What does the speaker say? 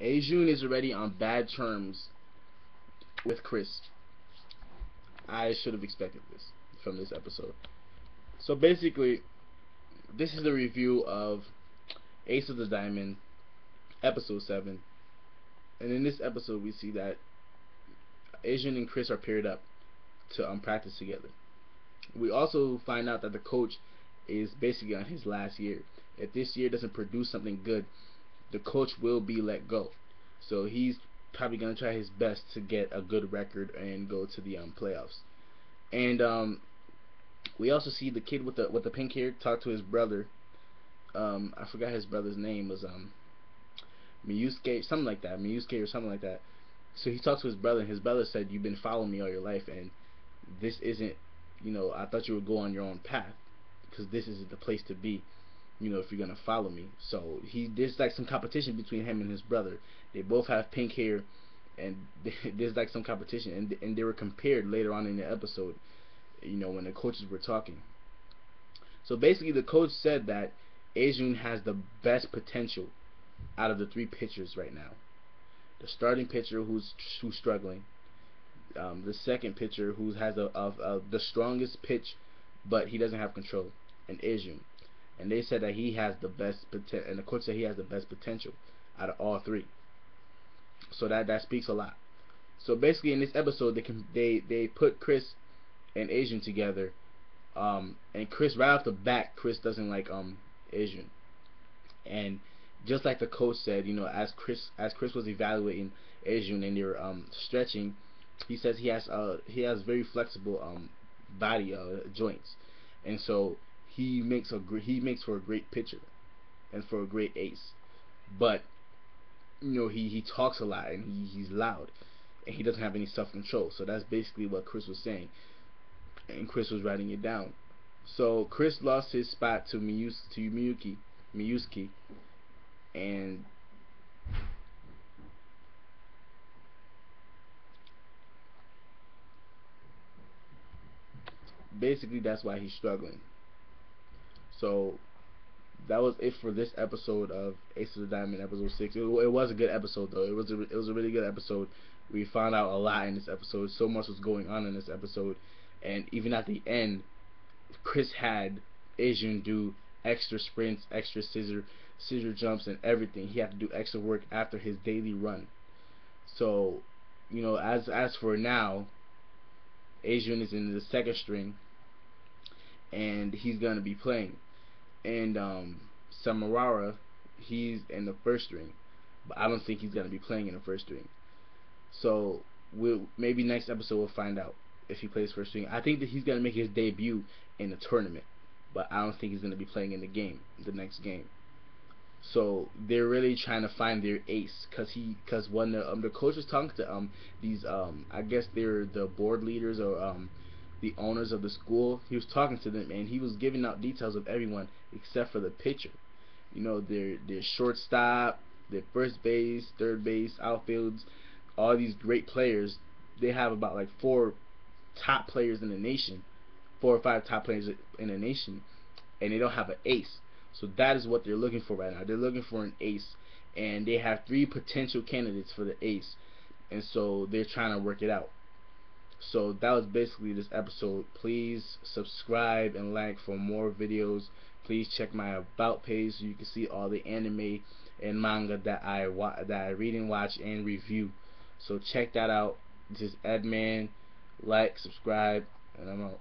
Ajun is already on bad terms with Chris. I should have expected this from this episode. So basically, this is the review of Ace of the Diamond, episode 7. And in this episode, we see that Ajun and Chris are paired up to practice together. We also find out that the coach is basically on his last year. If this year doesn't produce something good, the coach will be let go. So he's probably going to try his best to get a good record and go to the playoffs. And we also see the kid with the pink hair talk to his brother. I forgot his brother's name was Miyusuke, something like that, Miyusuke or something like that. So he talks to his brother, and his brother said, "You've been following me all your life, and this isn't, I thought you would go on your own path, because this isn't the place to be, if you're gonna follow me." So there's like some competition between him and his brother. They both have pink hair, and there's like some competition, and they were compared later on in the episode, when the coaches were talking. So basically, the coach said that Ajun has the best potential out of the 3 pitchers right now. The starting pitcher who's struggling, the second pitcher who has the strongest pitch, but he doesn't have control, and Ajun. And they said that he has the best potential, and the coach said he has the best potential out of all 3. So that speaks a lot. So basically, in this episode, they put Chris and Ajun together, and Chris, right off the bat, Chris doesn't like Ajun. And just like the coach said, as Chris was evaluating Ajun and they were stretching, he says he has very flexible body joints, and so he makes for a great pitcher and for a great ace. But he talks a lot, and he's loud, and he doesn't have any self-control. So that's basically what Chris was saying, and Chris was writing it down. So Chris lost his spot to Miyusuke, and basically that's why he's struggling. So that was it for this episode of Ace of the Diamond, episode 6. It was a good episode, though. It was a really good episode. We found out a lot in this episode. So much was going on in this episode, and even at the end, Chris had Ajun do extra sprints, extra scissor jumps, and everything. He had to do extra work after his daily run. So, as for now, Ajun is in the second string, and he's gonna be playing. And Samurai, he's in the first string, but I don't think he's gonna be playing in the first string. So maybe next episode we'll find out if he plays first string. I think that he's gonna make his debut in the tournament, but I don't think he's gonna be playing in the next game. So they're really trying to find their ace, because when the coach was talking to these I guess they're the board leaders or the owners of the school, he was talking to them, and he was giving out details of everyone except for the pitcher. Their shortstop, their first base, third base, outfields, all these great players. They have about like 4 top players in the nation, 4 or 5 top players in the nation, and they don't have an ace. So that is what they're looking for right now. They're looking for an ace, and they have 3 potential candidates for the ace, and so they're trying to work it out. So that was basically this episode. Please subscribe and like for more videos. Please check my about page so you can see all the anime and manga that I read and watch and review. So check that out. This is Edman. Like, subscribe, and I'm out.